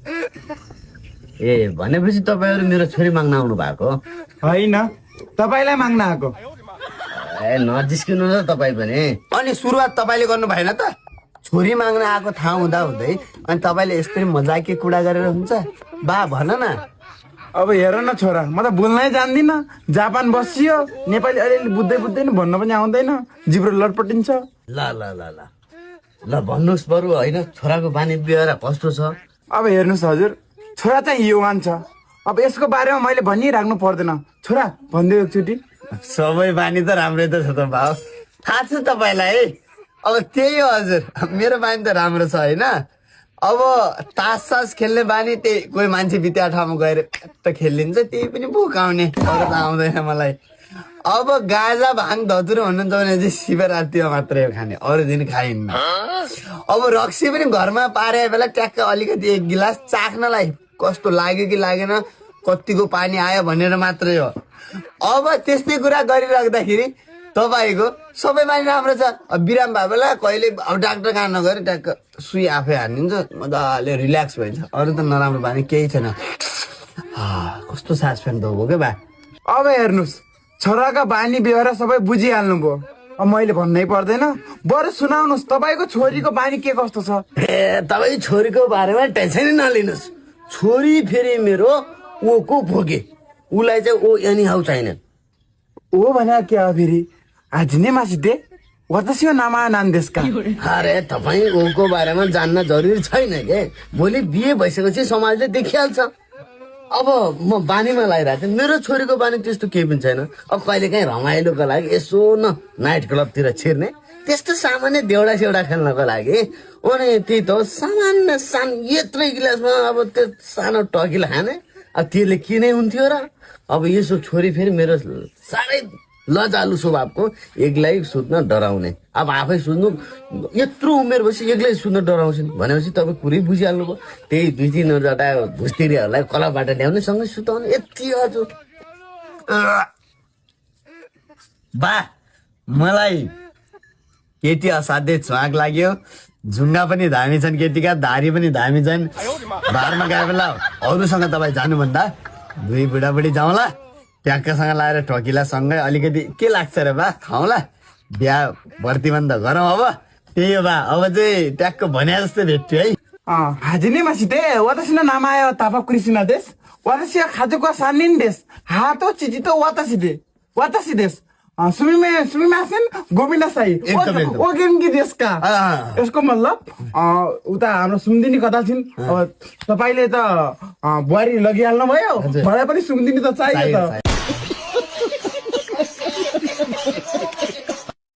ए भनेपछि तपाईँहरू मेरो छोरी माग्न आउनु भएको होइन तपाईँलाई माग्न आएको। ए नजिस्किनु न तपाईँ पनि। अनि सुरुवात तपाईँले गर्नु भएन त? छोरी माग्न आएको थाहा हुँदा हुँदै अनि तपाईँले यस्तै मजाकी कुरा गरेर हुन्छ? बा भन न। अब हेर न छोरा, म त बोल्नै जान्दिनँ। जापान बसियो, नेपाली अलिअलि बुझ्दै बुझ्दैन, भन्न पनि आउँदैन, जिब्रो लटपटिन्छ। ल ल ल ल ल भन्नुहोस् बरु होइन छोराको बानी व्यवहार कस्तो छ? अब हेर्नुहोस् हजुर, छोरा चाहिँ युवान छ। अब यसको बारेमा मैले भनिराख्नु पर्दैन। छोरा भनिदियो एकचोटि। सबै बानी त राम्रै त छ त भाउ, थाहा छ तपाईँलाई है। अब त्यही हो हजुर, मेरो बानी त राम्रो छ होइन। अब तास सास खेल्ने बानी त्यही कोही मान्छे बित्या ठाउँमा गएर त खेलिन्छ, त्यही पनि भोकाउने, अरू त आउँदैन मलाई। अब गाजा भाङ धतुरो भन्नुहुन्छ भने चाहिँ शिवरात्रिमा मात्रै हो खाने, अरू दिन खाइन्न। अब रक्सी पनि घरमा पारे बेला ट्याक्क अलिकति एक गिलास चाख्नलाई कस्तो लाग्यो कि लागेन, कतिको पानी आयो भनेर मात्रै हो। अब त्यस्तै कुरा गरिराख्दाखेरि तपाईँको सबै बानी राम्रो छ। अब बिराम भयो बेला कहिले अब डाक्टर कहाँ नगएर ट्याक्क सुई आफै हानिदिन्छ, मजाले रिल्याक्स भइन्छ। अरू त नराम्रो बानी केही छैन। कस्तो सास फेर्नु हो क्या बा। अब हेर्नुहोस्, छोराका बानी व्यवहार सबै बुझिहाल्नुभयो, अब मैले भन्नै पर्दैन। बरु सुनाउनुहोस् तपाईँको छोरीको बानी के कस्तो छ? ए तपाईँ छोरीको बारेमा टेन्सनै नलिनुहोस्। छोरी फेरि मेरो ओको भोगे, उसलाई चाहिँ ओ एनी हाउ छैन। ओ भने क्या हो फेरि? आजिने मासिदे वतसियो नामा नान्देसका। अरे तपाईँ ओको बारेमा जान्न जरुरी छैन के, भोलि बिहे भइसकेपछि समाजले देखिहाल्छ। अब म बानीमा लगाइरहेको थिएँ, मेरो छोरीको बानी त्यस्तो केही पनि छैन। अब कहिले काहीँ रमाइलोको लागि यसो न नाइट क्लबतिर छिर्ने, त्यस्तो सामान्य देउडा सेउडा खेल्नको लागि। अनि त्यही त सामान्य यत्रै गिलासमा अब त्यो सानो टकिला खाने, अब त्यसले के नै हुन्थ्यो र। अब यसो छोरी फेरि मेरो साह्रै लजालु स्वभावको, एक्लै सुत्न डराउने। अब आफै सुत्नु यत्रो उमेर भएपछि एक्लै सुत्न डराउँछन् भनेपछि तपाईँ पुरै बुझिहाल्नु भयो। त्यही दुई तिनवटा भुस्तिरीहरूलाई कलाबाट ल्याउने सँगै सुताउने, यति हजुर। बा मलाई केटी असाध्यै च्वाक लाग्यो। झुङ्गा पनि दामी छन् केटीका, धारी पनि दामी छन्। बारमा गए बेला अरूसँग तपाईँ जानुभन्दा दुई बुढाबुढी जाउँला, ट्याक्कसँग लाएर ठकिलासँगै अलिकति के लाग्छ र बा, खाउँला, बिहा भर्तीबन्द गरौँ। अब त्यही हो बा, अब चाहिँ ट्याक्क भने जस्तो भेट्यो है। हाजिने मासिदे वतसिन नाम आयो तापा कृष्ण देश वतसिया खाजुको सानिन देश हातो चिजितो वतसी देश सुमिमासेन गोविन्द साई ओ गेमकी देशका। यसको मतलब उता हाम्रो सुम्दिनी कता छिन्। अब तपाईँले त बुहारी लगिहाल्नु भयो, मलाई पनि सुम्दिनी त चाहियो त।